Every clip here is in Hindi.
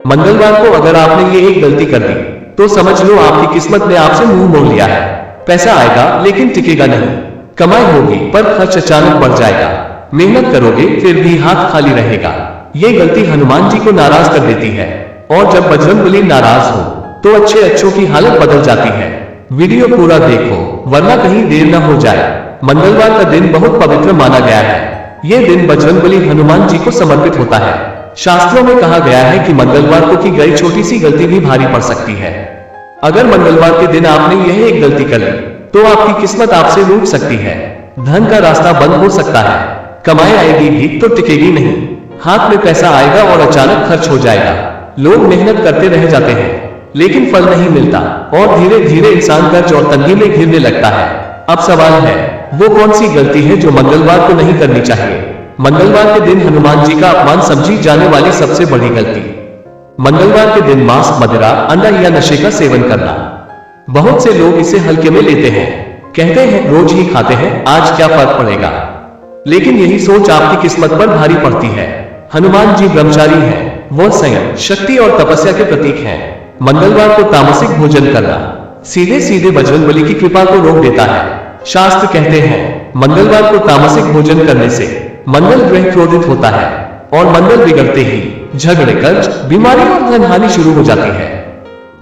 मंगलवार को अगर आपने ये एक गलती कर दी तो समझ लो आपकी किस्मत ने आपसे मुंह मोड़ लिया है। पैसा आएगा लेकिन टिकेगा नहीं, कमाई होगी पर खर्च अचानक बढ़ जाएगा, मेहनत करोगे फिर भी हाथ खाली रहेगा। ये गलती हनुमान जी को नाराज कर देती है और जब बजरंगबली नाराज हो तो अच्छों की हालत बदल जाती है। वीडियो पूरा देखो वरना कहीं देर न हो जाए। मंगलवार का दिन बहुत पवित्र माना गया है। ये दिन बजरंगबली हनुमान जी को समर्पित होता है। शास्त्रों में कहा गया है कि मंगलवार को की गई छोटी सी गलती भी भारी पड़ सकती है। अगर मंगलवार के दिन आपने यह एक गलती कर ली तो आपकी किस्मत आपसे रूठ सकती है। धन का रास्ता बंद हो सकता है, कमाई आएगी भी तो टिकेगी नहीं, हाथ में पैसा आएगा और अचानक खर्च हो जाएगा। लोग मेहनत करते रह जाते हैं लेकिन फल नहीं मिलता और धीरे धीरे इंसान कर्ज और तंगी में घिरने लगता है। अब सवाल है वो कौन सी गलती है जो मंगलवार को नहीं करनी चाहिए। मंगलवार के दिन हनुमान जी का अपमान समझी जाने वाली सबसे बड़ी गलती। मंगलवार के दिन मांस, मदिरा, अंडा या नशे का सेवन करना। बहुत से लोग इसे हल्के में लेते हैं, कहते हैं रोज ही खाते हैं, आज क्या फर्क पड़ेगा। लेकिन यही सोच आपकी किस्मत पर भारी पड़ती है। हनुमान जी ब्रह्मचारी हैं, वो संयम, शक्ति और तपस्या के प्रतीक हैं। मंगलवार को तामसिक भोजन करना सीधे सीधे बजरंगबली की कृपा को रोक देता है। शास्त्र कहते हैं मंगलवार को तामसिक भोजन करने से मंगल ग्रह क्रोधित होता है और मंगल बिगड़ते ही झगड़े, कर्ज, बीमारी और धन हानि शुरू हो जाती है।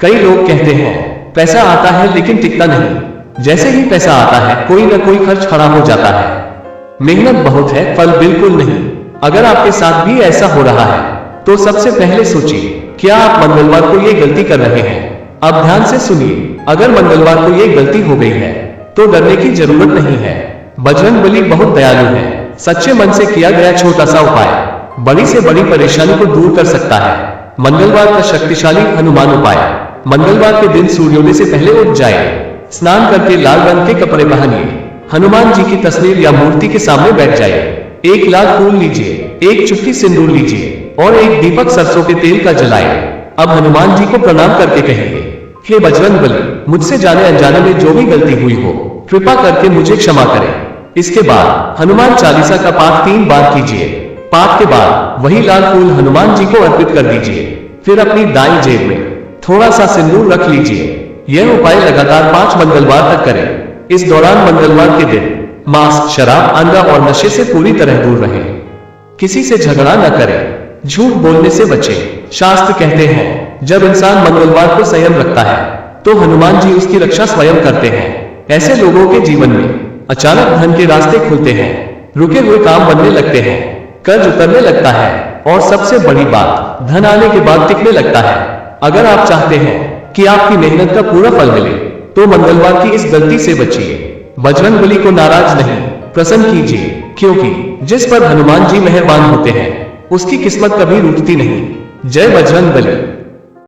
कई लोग कहते हैं पैसा आता है लेकिन टिकता नहीं, जैसे ही पैसा आता है कोई ना कोई खर्च खड़ा हो जाता है। मेहनत बहुत है, फल बिल्कुल नहीं। अगर आपके साथ भी ऐसा हो रहा है तो सबसे पहले सोचिए क्या आप मंगलवार को ये गलती कर रहे हैं। अब ध्यान से सुनिए, अगर मंगलवार को ये गलती हो गई है तो डरने की जरूरत नहीं है। बजरंगबली बहुत दयालु है। सच्चे मन से किया गया छोटा सा उपाय बड़ी से बड़ी परेशानी को दूर कर सकता है। मंगलवार का शक्तिशाली हनुमान उपाय। मंगलवार के दिन सूर्योदय से पहले उठ जाए, स्नान करके लाल रंग के कपड़े पहनिए, हनुमान जी की तस्वीर या मूर्ति के सामने बैठ जाए, एक लाल फूल लीजिए, एक चुटकी सिंदूर लीजिए और एक दीपक सरसों के तेल का जलाए। अब हनुमान जी को प्रणाम करके कहिए, हे बजरंगबली, मुझसे जाने अनजाने में जो भी गलती हुई हो कृपा करके मुझे क्षमा करें। इसके बाद हनुमान चालीसा का पाठ 3 बार कीजिए। पाठ के बाद वही लाल फूल हनुमान जी को अर्पित कर दीजिए। फिर अपनी दाईं जेब में थोड़ा सा सिंदूर रख लीजिए। यह उपाय लगातार 5 मंगलवार तक करें। इस दौरान मंगलवार के दिन मांस, शराब, अंडा और नशे से पूरी तरह दूर रहें। किसी से झगड़ा न करें, झूठ बोलने से बचें। शास्त्र कहते हैं जब इंसान मंगलवार को संयम रखता है तो हनुमान जी उसकी रक्षा स्वयं करते हैं। ऐसे लोगों के जीवन में अचानक धन के रास्ते खुलते हैं, रुके हुए काम बनने लगते हैं, कर्ज उतरने लगता है और सबसे बड़ी बात धन आने के बाद टिकने लगता है। अगर आप चाहते हैं कि आपकी मेहनत का पूरा फल मिले तो मंगलवार की इस गलती से बचिए। बजरंगबली को नाराज नहीं, प्रसन्न कीजिए, क्योंकि जिस पर हनुमान जी मेहरबान होते हैं उसकी किस्मत कभी रूठती नहीं। जय बजरंगबली।